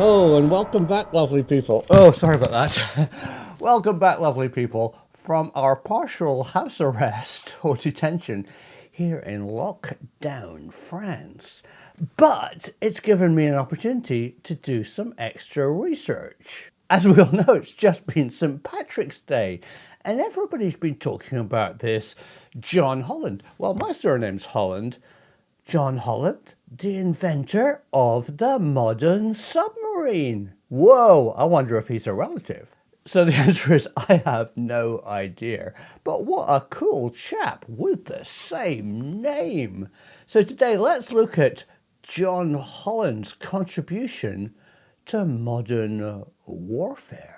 Oh, and welcome back, lovely people. Oh, sorry about that. Welcome back, lovely people, from our partial house arrest or detention here in lockdown France. But it's given me an opportunity to do some extra research. As we all know, it's just been St. Patrick's Day, and everybody's been talking about this John Holland. Well, my surname's Holland. John Holland, the inventor of the modern submarine. Whoa, I wonder if he's a relative. So the answer is I have no idea. But what a cool chap with the same name. So today let's look at John Holland's contribution to modern warfare.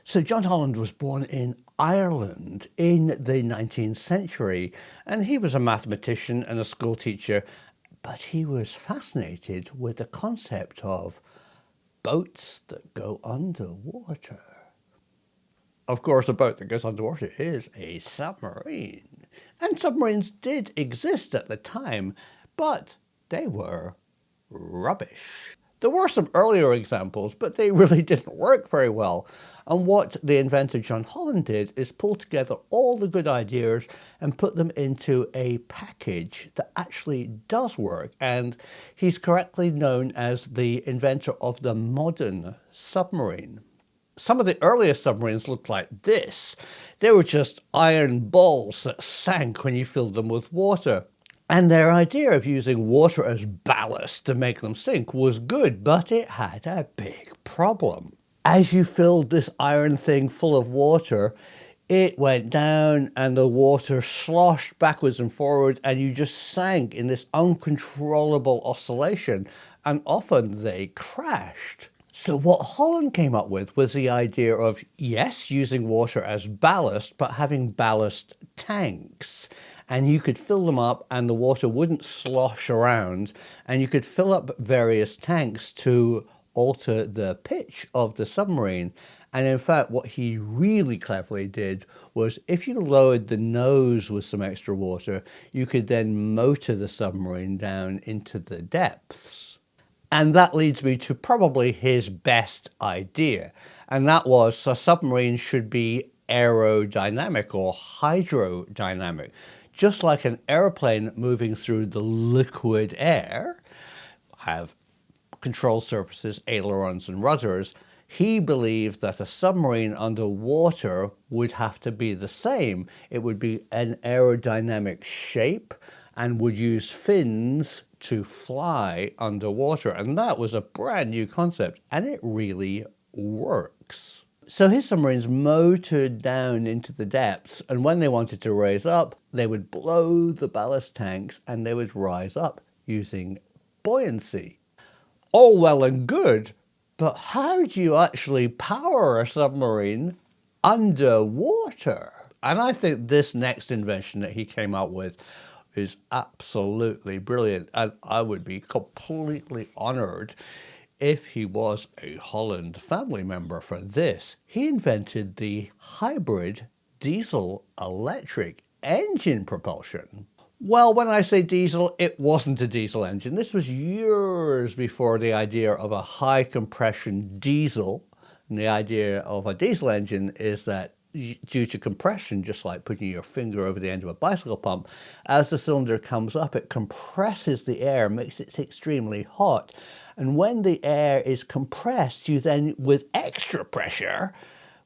So John Holland was born in Ireland in the 19th century, and he was a mathematician and a school teacher, but he was fascinated with the concept of boats that go underwater. Of course, a boat that goes underwater is a submarine. And submarines did exist at the time, but they were rubbish. There were some earlier examples, but they really didn't work very well. And what the inventor John Holland did is pull together all the good ideas and put them into a package that actually does work. And he's correctly known as the inventor of the modern submarine. Some of the earliest submarines looked like this. They were just iron balls that sank when you filled them with water. And their idea of using water as ballast to make them sink was good, but it had a big problem. As you filled this iron thing full of water, it went down and the water sloshed backwards and forward, and you just sank in this uncontrollable oscillation, and often they crashed. So what Holland came up with was the idea of, yes, using water as ballast, but having ballast tanks. And you could fill them up and the water wouldn't slosh around, and you could fill up various tanks to alter the pitch of the submarine. And in fact, what he really cleverly did was if you lowered the nose with some extra water, you could then motor the submarine down into the depths. And that leads me to probably his best idea. And that was a submarine should be aerodynamic or hydrodynamic. Just like an airplane moving through the liquid air, have control surfaces, ailerons, and rudders, he believed that a submarine underwater would have to be the same. It would be an aerodynamic shape and would use fins to fly underwater. And that was a brand new concept, and it really works. So his submarines motored down into the depths, and when they wanted to raise up, they would blow the ballast tanks and they would rise up using buoyancy. All well and good, but how do you actually power a submarine underwater? And I think this next invention that he came up with is absolutely brilliant, and I would be completely honored if he was a Holland family member for this. He invented the hybrid diesel-electric engine propulsion. Well, when I say diesel, it wasn't a diesel engine. This was years before the idea of a high compression diesel. And the idea of a diesel engine is that due to compression, just like putting your finger over the end of a bicycle pump, as the cylinder comes up, it compresses the air, makes it extremely hot. And when the air is compressed, you then, with extra pressure,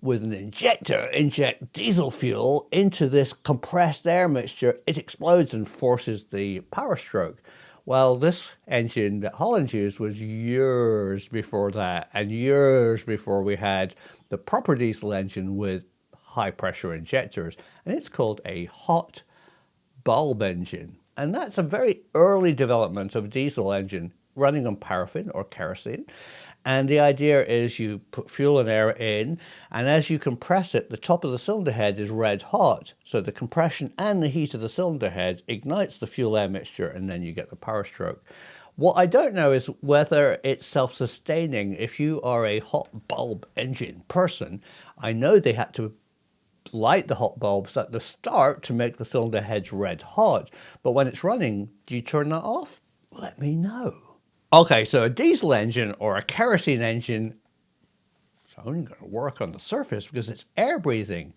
with an injector, inject diesel fuel into this compressed air mixture. It explodes and forces the power stroke. Well, this engine that Holland used was years before that, and years before we had the proper diesel engine with high pressure injectors, and it's called a hot bulb engine. And that's a very early development of a diesel engine running on paraffin or kerosene. And the idea is you put fuel and air in, and as you compress it, the top of the cylinder head is red hot. So the compression and the heat of the cylinder head ignites the fuel air mixture, and then you get the power stroke. What I don't know is whether it's self-sustaining. If you are a hot bulb engine person, I know they had to light the hot bulbs at the start to make the cylinder heads red hot. But when it's running, do you turn that off? Let me know. Okay, so a diesel engine or a kerosene engine is only going to work on the surface because it's air breathing.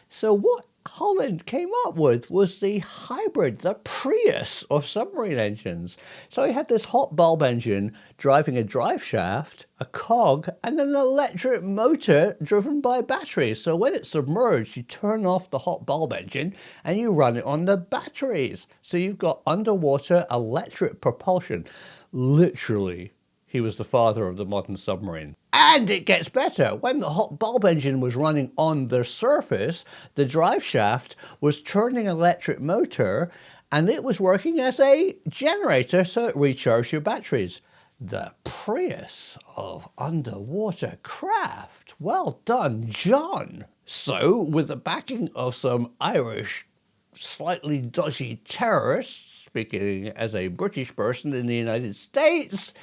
So what Holland came up with was the hybrid, the Prius of submarine engines. So he had this hot bulb engine driving a drive shaft, a cog, and an electric motor driven by batteries. So when it's submerged, you turn off the hot bulb engine and you run it on the batteries. So you've got underwater electric propulsion. Literally, he was the father of the modern submarine. And it gets better. When the hot bulb engine was running on the surface, the drive shaft was turning an electric motor and it was working as a generator, so it recharged your batteries. The Prius of underwater craft. Well done, John. So, with the backing of some Irish, slightly dodgy terrorists, speaking as a British person in the United States,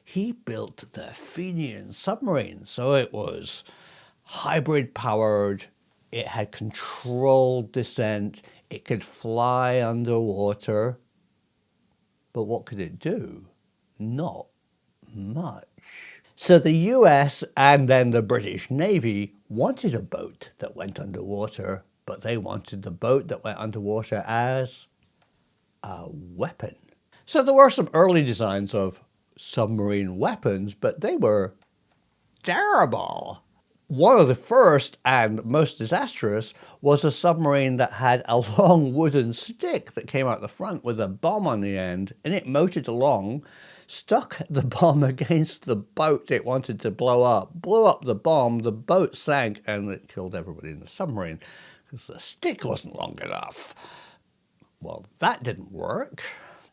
he built the Fenian submarine. So it was hybrid powered, it had controlled descent, it could fly underwater. But what could it do? Not much. So the US and then the British Navy wanted a boat that went underwater, but they wanted the boat that went underwater as a weapon. So there were some early designs of submarine weapons, but they were terrible. One of the first and most disastrous was a submarine that had a long wooden stick that came out the front with a bomb on the end, and it motored along, stuck the bomb against the boat it wanted to blow up, blew up the bomb, the boat sank, and it killed everybody in the submarine because the stick wasn't long enough. Well, that didn't work.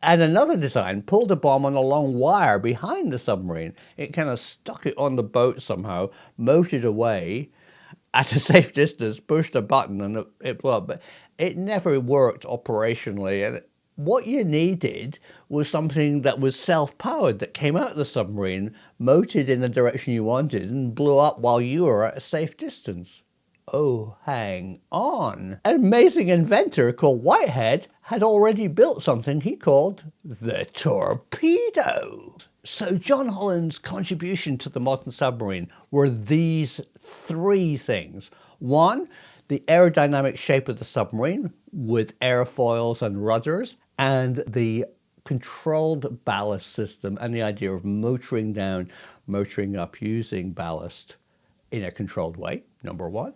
And another design pulled a bomb on a long wire behind the submarine. It kind of stuck it on the boat somehow, motored away at a safe distance, pushed a button, and it blew up. But it never worked operationally. And what you needed was something that was self-powered, that came out of the submarine, motored in the direction you wanted, and blew up while you were at a safe distance. Oh, hang on. An amazing inventor called Whitehead had already built something he called the torpedo. So John Holland's contribution to the modern submarine were these three things. One, the aerodynamic shape of the submarine with airfoils and rudders, and the controlled ballast system and the idea of motoring down, motoring up using ballast in a controlled way, number one.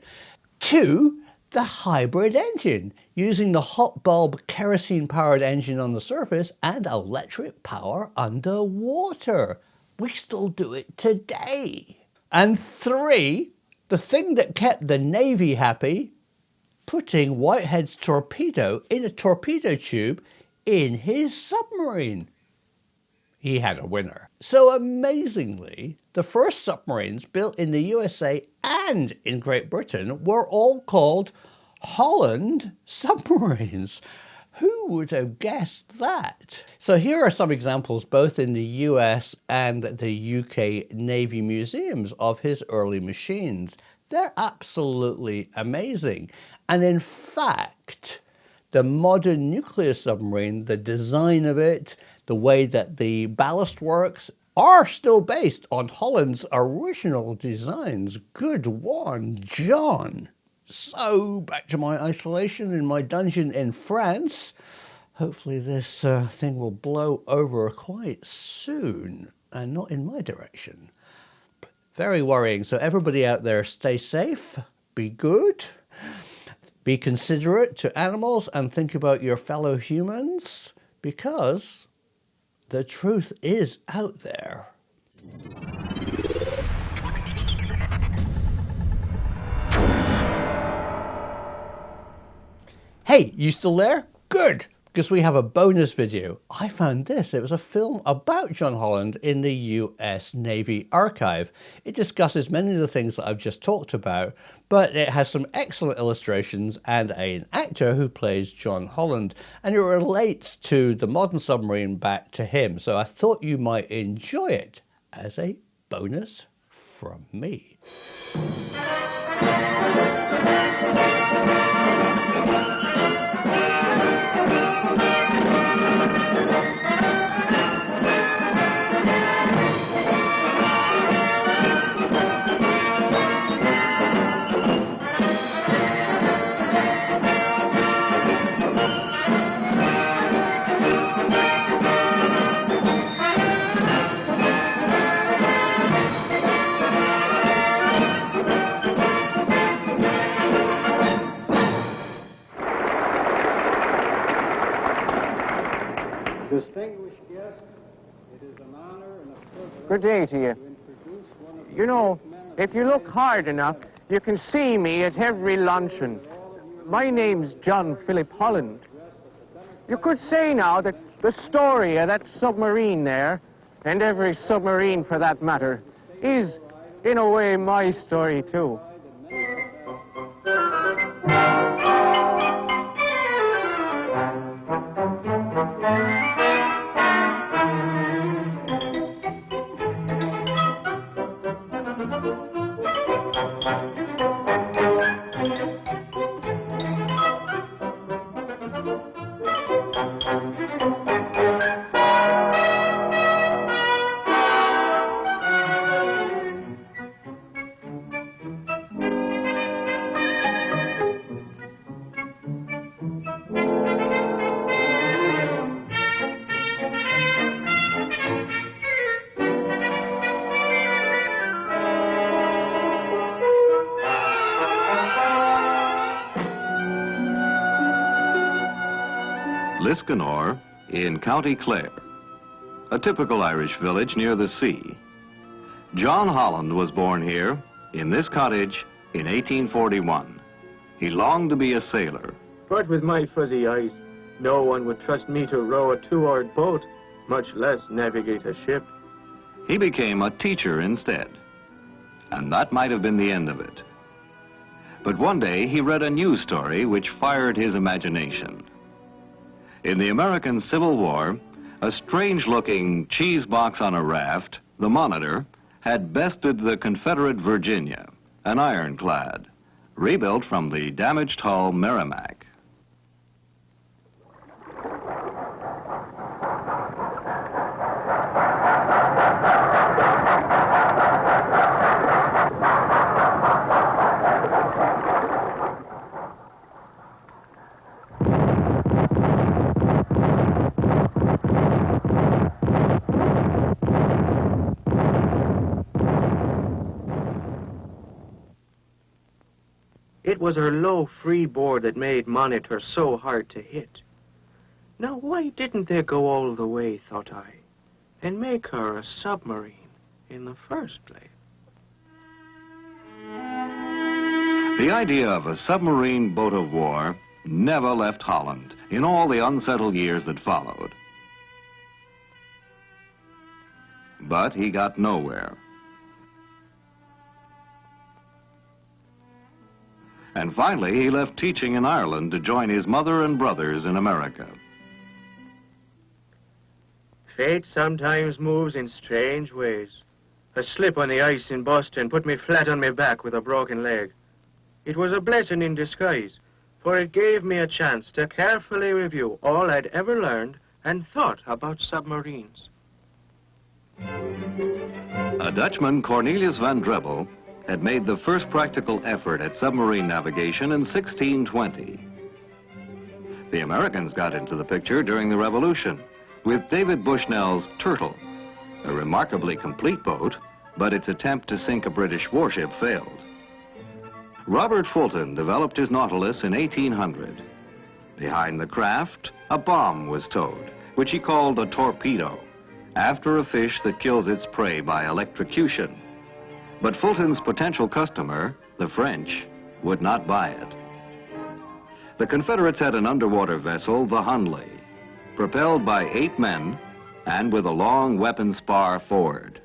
Two, the hybrid engine, using the hot bulb kerosene-powered engine on the surface and electric power underwater. We still do it today. And three, the thing that kept the Navy happy, putting Whitehead's torpedo in a torpedo tube in his submarine. He had a winner. So amazingly, the first submarines built in the USA and in Great Britain were all called Holland submarines. Who would have guessed that? So here are some examples both in the US and the UK Navy museums of his early machines. They're absolutely amazing. And in fact, the modern nuclear submarine, the design of it, the way that the ballast works, are still based on Holland's original designs. Good one, John. So back to my isolation in my dungeon in France. Hopefully this thing will blow over quite soon and not in my direction. Very worrying. So everybody out there, stay safe, be good, be considerate to animals, and think about your fellow humans, because the truth is out there. Hey, you still there? Good, because we have a bonus video. I found this. It was a film about John Holland in the US Navy Archive. It discusses many of the things that I've just talked about, but it has some excellent illustrations and an actor who plays John Holland, and it relates to the modern submarine back to him. So I thought you might enjoy it as a bonus from me. Distinguished guests, it is an honor and a privilege. Good day to you. You know, if you look hard enough, you can see me at every luncheon. My name's John Holland. You could say now that the story of that submarine there, and every submarine for that matter, is, in a way, my story too. Liscannor in County Clare, a typical Irish village near the sea. John Holland was born here in this cottage in 1841. He longed to be a sailor. But with my fuzzy eyes, no one would trust me to row a two-oared boat, much less navigate a ship. He became a teacher instead, and that might have been the end of it. But one day he read a news story which fired his imagination. In the American Civil War, a strange-looking cheese box on a raft, the Monitor, had bested the Confederate Virginia, an ironclad, rebuilt from the damaged hull Merrimac. It was her low freeboard that made Monitor so hard to hit. Now, why didn't they go all the way, thought I, and make her a submarine in the first place? The idea of a submarine boat of war never left Holland in all the unsettled years that followed. But he got nowhere. And finally, he left teaching in Ireland to join his mother and brothers in America. Fate sometimes moves in strange ways. A slip on the ice in Boston put me flat on my back with a broken leg. It was a blessing in disguise, for it gave me a chance to carefully review all I'd ever learned and thought about submarines. A Dutchman, Cornelius van Drebbel, had made the first practical effort at submarine navigation in 1620. The Americans got into the picture during the Revolution with David Bushnell's Turtle, a remarkably complete boat, but its attempt to sink a British warship failed. Robert Fulton developed his Nautilus in 1800. Behind the craft, a bomb was towed, which he called a torpedo, after a fish that kills its prey by electrocution. But Fulton's potential customer, the French, would not buy it. The Confederates had an underwater vessel, the Hundley, propelled by 8 men and with a long weapon spar forward.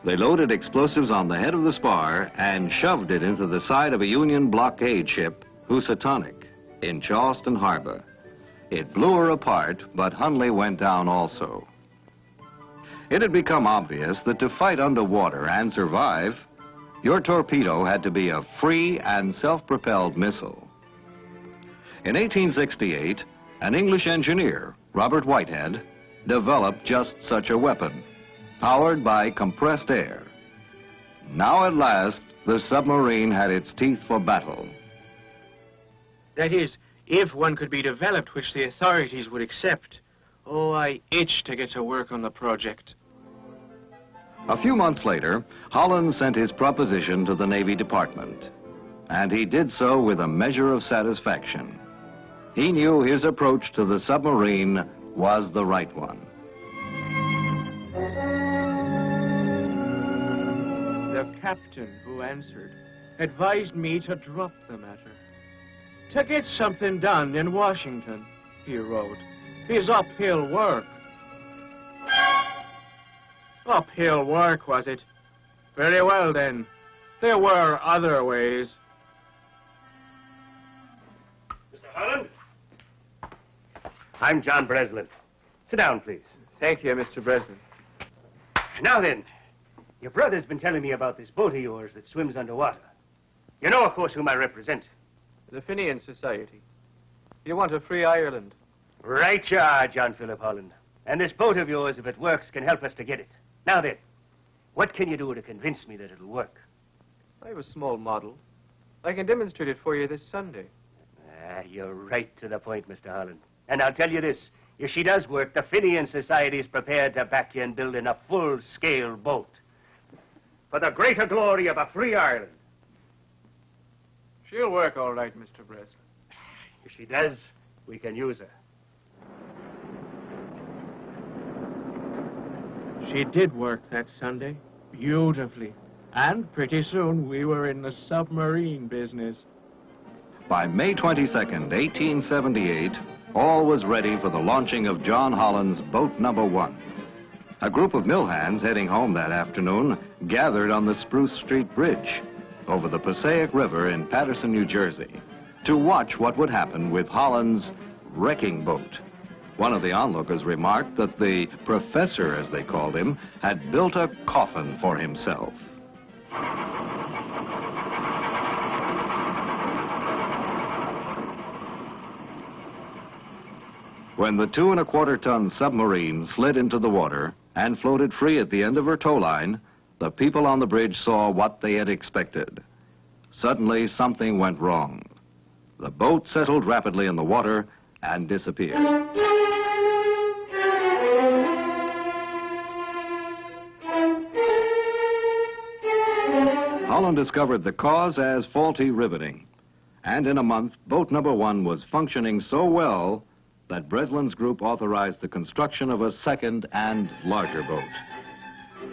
They loaded explosives on the head of the spar and shoved it into the side of a Union blockade ship, Housatonic, in Charleston Harbor. It blew her apart, but Hundley went down also. It had become obvious that to fight underwater and survive, your torpedo had to be a free and self-propelled missile. In 1868, an English engineer, Robert Whitehead, developed just such a weapon, powered by compressed air. Now at last, the submarine had its teeth for battle. That is, if one could be developed which the authorities would accept. Oh, I itch to get to work on the project. A few months later, Holland sent his proposition to the Navy Department, and he did so with a measure of satisfaction. He knew his approach to the submarine was the right one. The captain who answered advised me to drop the matter. To get something done in Washington, he wrote, is uphill work. Uphill work, was it? Very well, then. There were other ways. Mr. Holland? I'm John Breslin. Sit down, please. Thank you, Mr. Breslin. Now then, your brother's been telling me about this boat of yours that swims underwater. You know, of course, whom I represent. The Fenian Society. You want a free Ireland. Right you are, John Philip Holland. And this boat of yours, if it works, can help us to get it. Now then, what can you do to convince me that it'll work? I have a small model. I can demonstrate it for you this Sunday. You're right to the point, Mr. Holland. And I'll tell you this. If she does work, the Fenian Society is prepared to back you in building a full-scale boat. For the greater glory of a free Ireland. She'll work all right, Mr. Breslin. If she does, we can use her. She did work that Sunday, beautifully. And pretty soon, we were in the submarine business. By May 22nd, 1878, all was ready for the launching of John Holland's boat number 1. A group of mill hands heading home that afternoon gathered on the Spruce Street Bridge over the Passaic River in Paterson, New Jersey, to watch what would happen with Holland's wrecking boat. One of the onlookers remarked that the professor, as they called him, had built a coffin for himself. When the 2¼ ton submarine slid into the water and floated free at the end of her tow line, the people on the bridge saw what they had expected. Suddenly, something went wrong. The boat settled rapidly in the water and disappeared. Holland discovered the cause as faulty riveting. And in a month, boat number 1 was functioning so well that Breslin's group authorized the construction of a second and larger boat.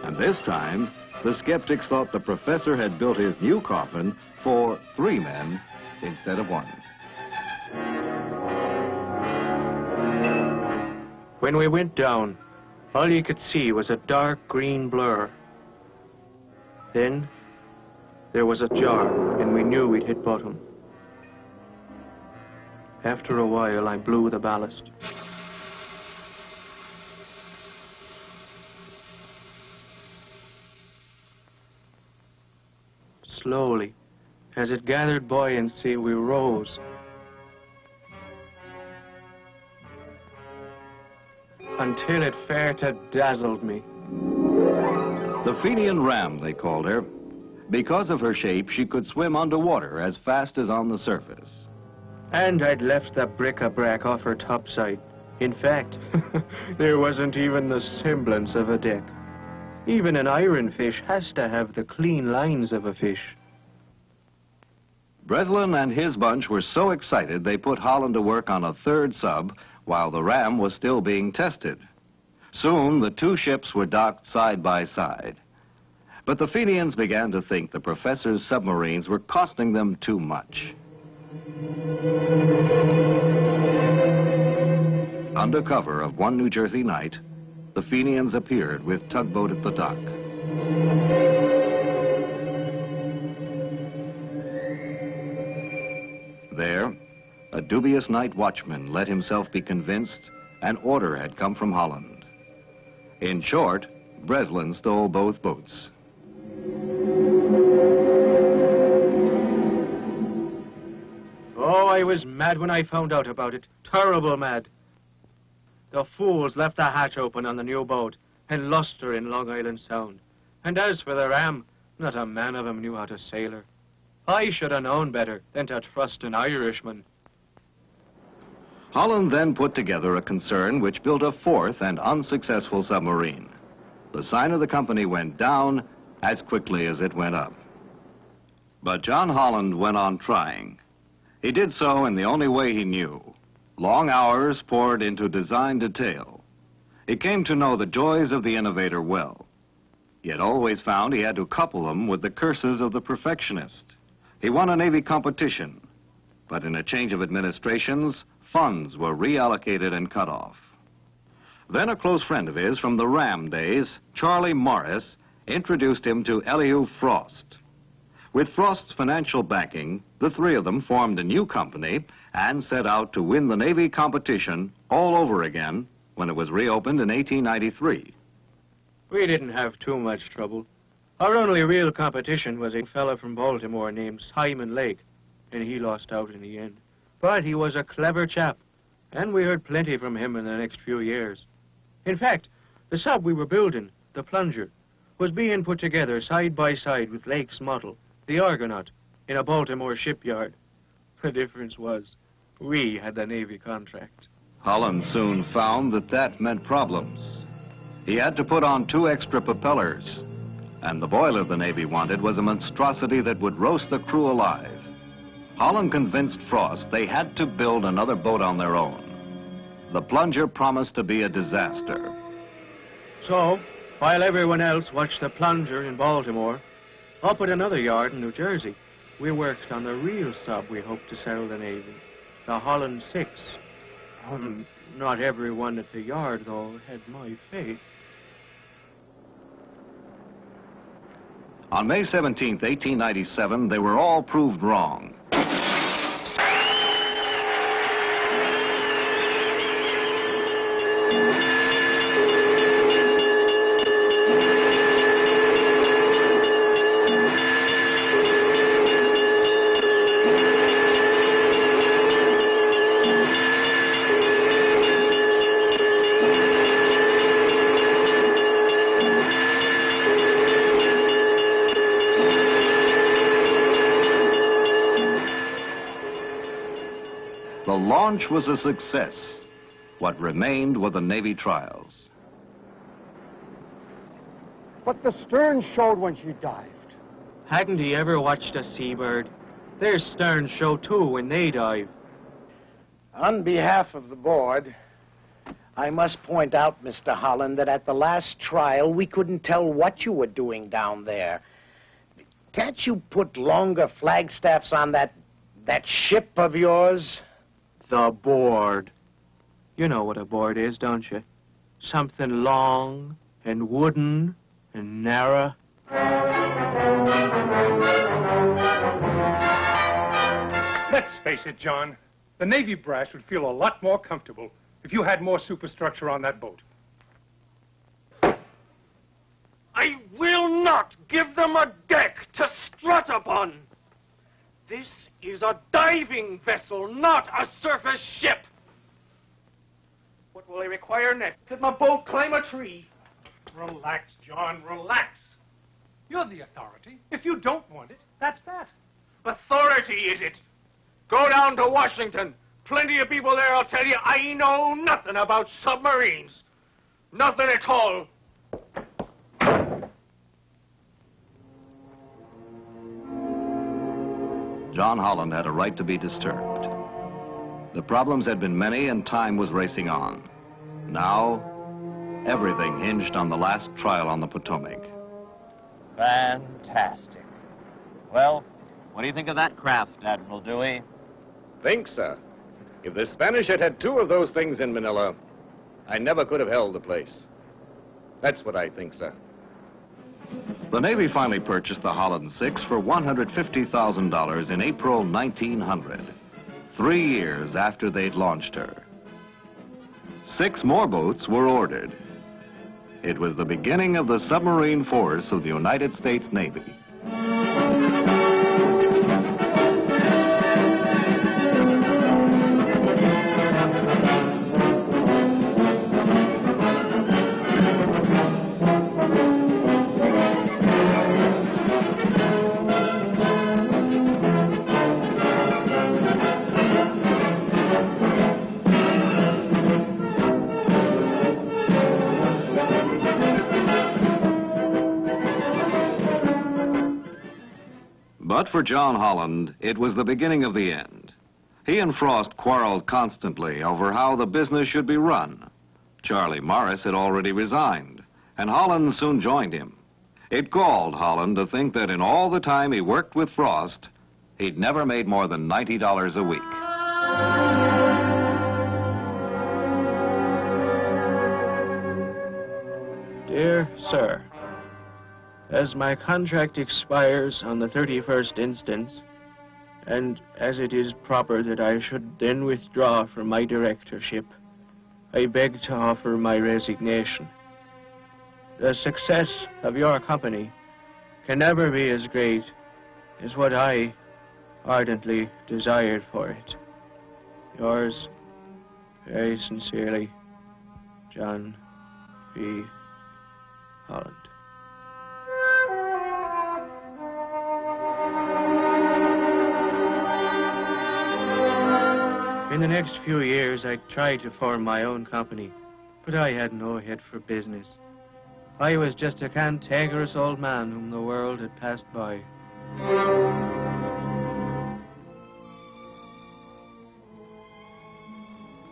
And this time, the skeptics thought the professor had built his new coffin for 3 men instead of 1. When we went down, all you could see was a dark green blur. Then, there was a jar, and we knew we'd hit bottom. After a while, I blew the ballast. Slowly, as it gathered buoyancy, we rose. Until it fair to dazzled me. The Fenian ram, they called her. Because of her shape, she could swim underwater as fast as on the surface. And I'd left the bric-a-brac off her topside. In fact, there wasn't even the semblance of a deck. Even an iron fish has to have the clean lines of a fish. Breslin and his bunch were so excited they put Holland to work on a 3rd sub while the ram was still being tested. Soon, the 2 ships were docked side by side. But the Fenians began to think the professor's submarines were costing them too much. Under cover of one New Jersey night, the Fenians appeared with tugboat at the dock. There, a dubious night watchman let himself be convinced an order had come from Holland. In short, Breslin stole both boats. Oh, I was mad when I found out about it. Terrible mad. The fools left the hatch open on the new boat and lost her in Long Island Sound. And as for the ram, not a man of 'em knew how to sail her. I should have known better than to trust an Irishman. Holland then put together a concern which built a 4th and unsuccessful submarine. The sign of the company went down as quickly as it went up. But John Holland went on trying. He did so in the only way he knew, Long hours poured into design detail. He came to know the joys of the innovator well, yet always found he had to couple them with the curses of the perfectionist. He won a Navy competition, but in a change of administrations, funds were reallocated and cut off. Then a close friend of his from the Ram days, Charlie Morris, introduced him to Elihu Frost. With Frost's financial backing, the three of them formed a new company and set out to win the Navy competition all over again when it was reopened in 1893. We didn't have too much trouble. Our only real competition was a fella from Baltimore named Simon Lake, and he lost out in the end. But he was a clever chap, and we heard plenty from him in the next few years. In fact, the sub we were building, the Plunger, was being put together side by side with Lake's model, the Argonaut, in a Baltimore shipyard. The difference was, we had the Navy contract. Holland soon found that that meant problems. He had to put on 2 extra propellers, and the boiler the Navy wanted was a monstrosity that would roast the crew alive. Holland convinced Frost they had to build another boat on their own. The Plunger promised to be a disaster. So, while everyone else watched the Plunger in Baltimore, up at another yard in New Jersey, we worked on the real sub we hoped to sell the Navy, the Holland 6. Not everyone at the yard, though, had my faith. On May 17, 1897, they were all proved wrong. The launch was a success. What remained were the Navy trials. What the stern showed when she dived. Hadn't he ever watched a seabird? Their sterns show too when they dive. On behalf of the board, I must point out, Mr. Holland, that at the last trial, we couldn't tell what you were doing down there. Can't you put longer flagstaffs on that ship of yours? The board. You know what a board is, don't you? Something long and wooden and narrow. Let's face it, John. The Navy brass would feel a lot more comfortable if you had more superstructure on that boat. I will not give them a deck to strut upon. This is a diving vessel, not a surface ship. What will they require next? Could my boat climb a tree? Relax, John, relax. You're the authority. If you don't want it, that's that. Authority, is it? Go down to Washington. Plenty of people there will tell you I know nothing about submarines. Nothing at all. John Holland had a right to be disturbed. The problems had been many and time was racing on. Now, everything hinged on the last trial on the Potomac. Fantastic. Well, what do you think of that craft, Admiral Dewey? Think, sir. If the Spanish had had 2 of those things in Manila, I never could have held the place. That's what I think, sir. The Navy finally purchased the Holland 6 for $150,000 in April 1900, 3 years after they'd launched her. 6 more boats were ordered. It was the beginning of the submarine force of the United States Navy. But for John Holland, it was the beginning of the end. He and Frost quarreled constantly over how the business should be run. Charlie Morris had already resigned, and Holland soon joined him. It galled Holland to think that in all the time he worked with Frost, he'd never made more than $90 a week. Dear Sir, as my contract expires on the 31st instant, and as it is proper that I should then withdraw from my directorship, I beg to offer my resignation. The success of your company can never be as great as what I ardently desired for it. Yours very sincerely, John B. Holland. In the next few years, I tried to form my own company, but I had no head for business. I was just a cantankerous old man whom the world had passed by.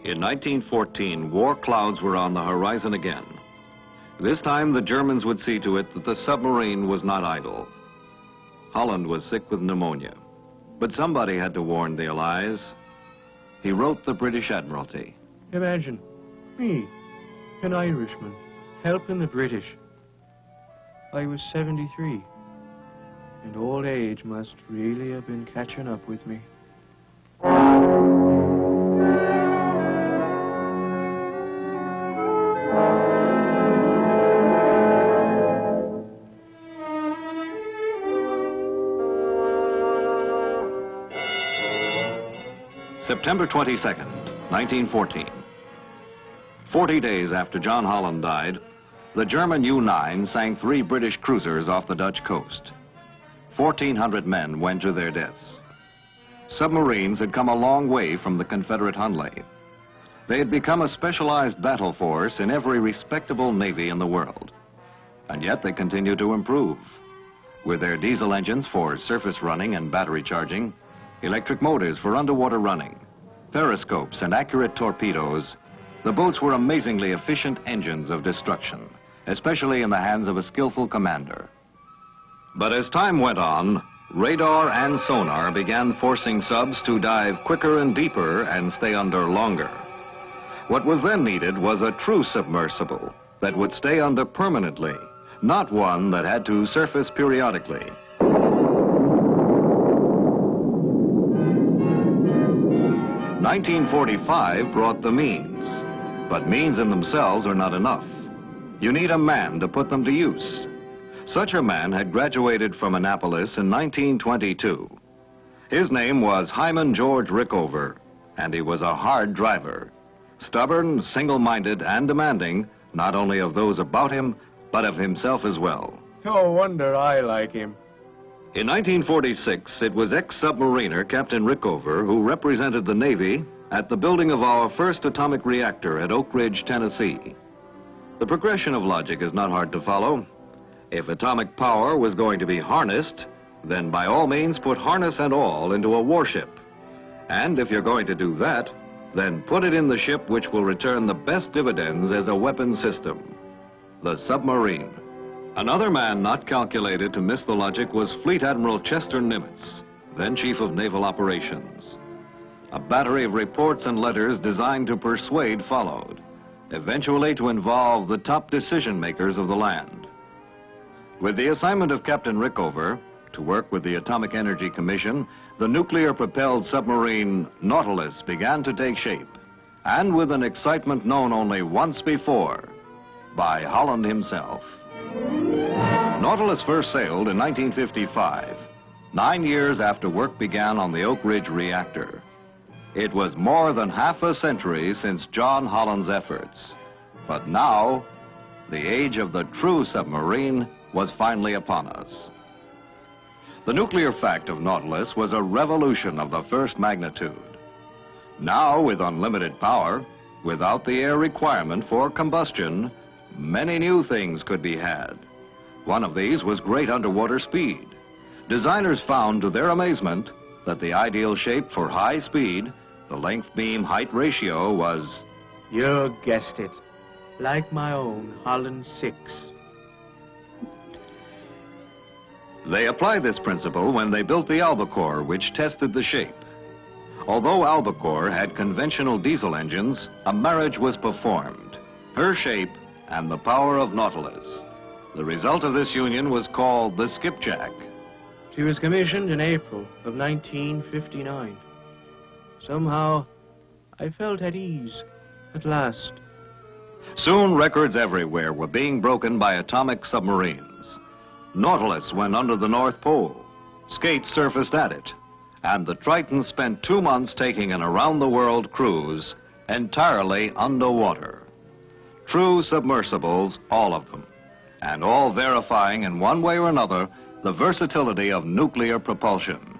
In 1914, war clouds were on the horizon again. This time, the Germans would see to it that the submarine was not idle. Holland was sick with pneumonia, but somebody had to warn the Allies. He wrote the British Admiralty. Imagine me, an Irishman, helping the British. I was 73, and old age must really have been catching up with me. September 22nd, 1914. 40 days after John Holland died, the German U-9 sank 3 British cruisers off the Dutch coast. 1,400 men went to their deaths. Submarines had come a long way from the Confederate Hunley. They had become a specialized battle force in every respectable navy in the world. And yet they continued to improve. With their diesel engines for surface running and battery charging, electric motors for underwater running, periscopes and accurate torpedoes, the boats were amazingly efficient engines of destruction, especially in the hands of a skillful commander. But as time went on, radar and sonar began forcing subs to dive quicker and deeper and stay under longer. What was then needed was a true submersible that would stay under permanently, not one that had to surface periodically. 1945 brought the means, but means in themselves are not enough. You need a man to put them to use. Such a man had graduated from Annapolis in 1922. His name was Hyman George Rickover, and he was a hard driver, stubborn, single-minded, and demanding, not only of those about him, but of himself as well. No wonder I like him. In 1946, it was ex-submariner Captain Rickover who represented the Navy at the building of our first atomic reactor at Oak Ridge, Tennessee. The progression of logic is not hard to follow. If atomic power was going to be harnessed, then by all means put harness and all into a warship. And if you're going to do that, then put it in the ship which will return the best dividends as a weapon system, the submarine. Another man not calculated to miss the logic was Fleet Admiral Chester Nimitz, then Chief of Naval Operations. A battery of reports and letters designed to persuade followed, eventually to involve the top decision makers of the land. With the assignment of Captain Rickover to work with the Atomic Energy Commission, the nuclear-propelled submarine Nautilus began to take shape, and with an excitement known only once before by Holland himself. Nautilus first sailed in 1955, 9 years after work began on the Oak Ridge reactor. It was more than half a century since John Holland's efforts. But now, the age of the true submarine was finally upon us. The nuclear fact of Nautilus was a revolution of the first magnitude. Now, with unlimited power, without the air requirement for combustion, many new things could be had. One of these was great underwater speed. Designers found, to their amazement, that the ideal shape for high speed, the length-beam height ratio, was... You guessed it. Like my own Holland 6. They applied this principle when they built the Albacore, which tested the shape. Although Albacore had conventional diesel engines, a marriage was performed. Her shape and the power of Nautilus. The result of this union was called the Skipjack. She was commissioned in April of 1959. Somehow, I felt at ease at last. Soon, records everywhere were being broken by atomic submarines. Nautilus went under the North Pole. Skates surfaced at it. And the Triton spent 2 months taking an around-the-world cruise entirely underwater. True submersibles, all of them, and all verifying in one way or another the versatility of nuclear propulsion.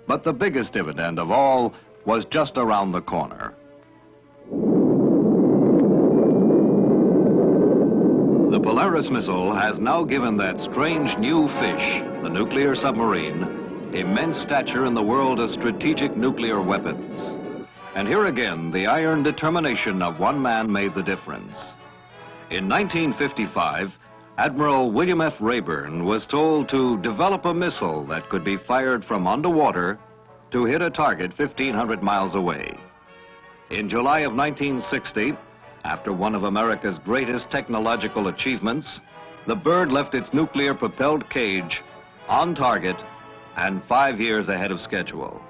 But the biggest dividend of all was just around the corner. The Polaris missile has now given that strange new fish, the nuclear submarine, immense stature in the world of strategic nuclear weapons. And here again, the iron determination of one man made the difference. In 1955, Admiral William F. Rayburn was told to develop a missile that could be fired from underwater to hit a target 1,500 miles away. In July of 1960, after one of America's greatest technological achievements, the bird left its nuclear-propelled cage on target and 5 years ahead of schedule.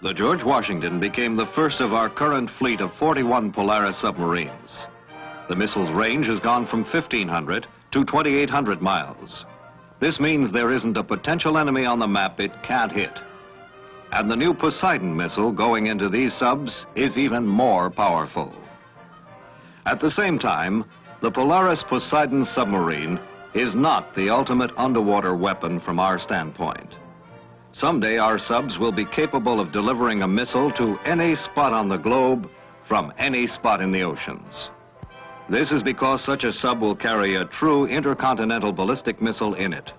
The George Washington became the first of our current fleet of 41 Polaris submarines. The missile's range has gone from 1,500 to 2,800 miles. This means there isn't a potential enemy on the map it can't hit. And the new Poseidon missile going into these subs is even more powerful. At the same time, the Polaris Poseidon submarine is not the ultimate underwater weapon from our standpoint. Someday our subs will be capable of delivering a missile to any spot on the globe from any spot in the oceans. This is because such a sub will carry a true intercontinental ballistic missile in it.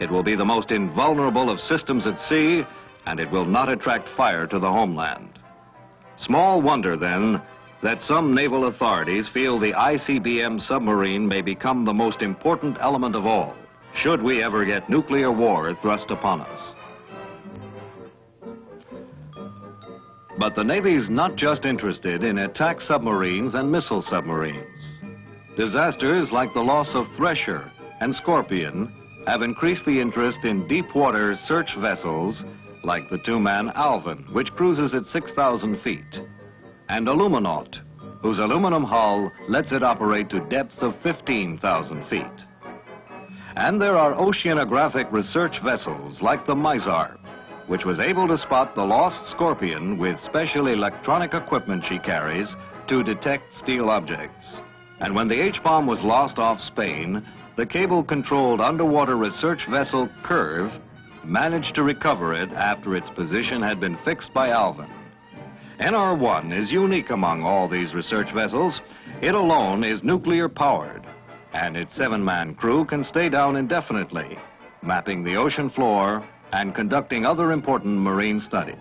It will be the most invulnerable of systems at sea, and it will not attract fire to the homeland. Small wonder, then, that some naval authorities feel the ICBM submarine may become the most important element of all, should we ever get nuclear war thrust upon us. But the Navy's not just interested in attack submarines and missile submarines. Disasters like the loss of Thresher and Scorpion have increased the interest in deep water search vessels like the two-man Alvin, which cruises at 6,000 feet, and Illuminaut, whose aluminum hull lets it operate to depths of 15,000 feet. And there are oceanographic research vessels like the Mizar, which was able to spot the lost Scorpion with special electronic equipment she carries to detect steel objects. And when the H-bomb was lost off Spain, the cable-controlled underwater research vessel Curve managed to recover it after its position had been fixed by Alvin. NR-1 is unique among all these research vessels. It alone is nuclear-powered, and its 7-man crew can stay down indefinitely, mapping the ocean floor and conducting other important marine studies.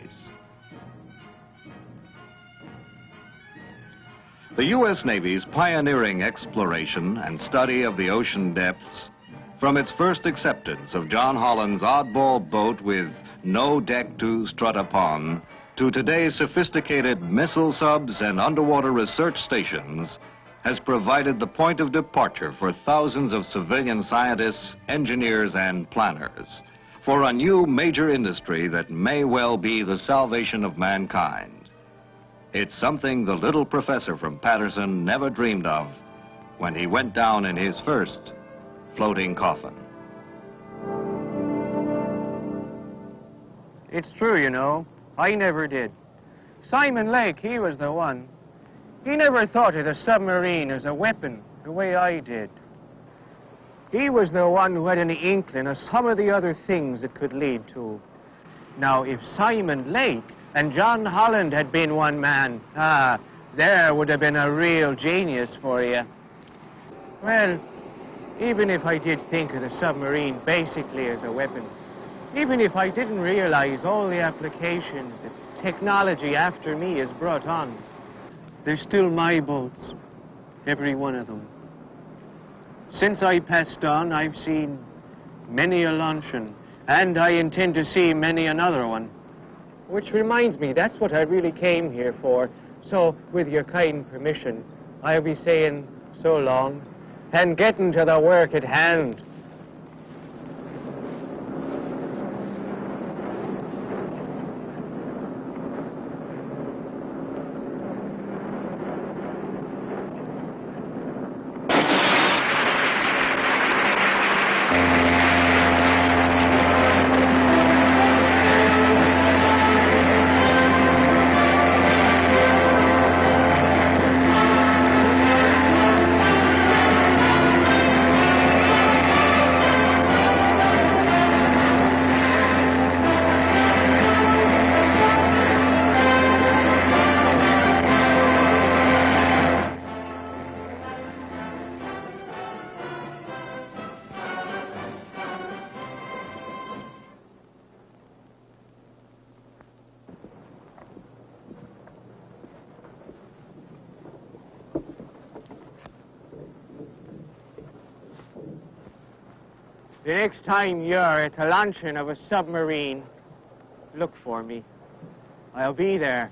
The U.S. Navy's pioneering exploration and study of the ocean depths, from its first acceptance of John Holland's oddball boat with no deck to strut upon, to today's sophisticated missile subs and underwater research stations, has provided the point of departure for thousands of civilian scientists, engineers, and planners, for a new major industry that may well be the salvation of mankind. It's something the little professor from Patterson never dreamed of when he went down in his first floating coffin. It's true, you know. I never did. Simon Lake, he was the one. He never thought of the submarine as a weapon the way I did. He was the one who had an inkling of some of the other things it could lead to. Now, if Simon Lake and John Holland had been one man, there would have been a real genius for you. Well, Even if I did think of the submarine basically as a weapon, even if I didn't realize all the applications that technology after me has brought on, they're still my boats, every one of them. Since I passed on, I've seen many a luncheon, and I intend to see many another one. Which reminds me, that's what I really came here for. So, with your kind permission, I'll be saying so long, and getting to the work at hand. The next time you're at the launching of a submarine, look for me. I'll be there.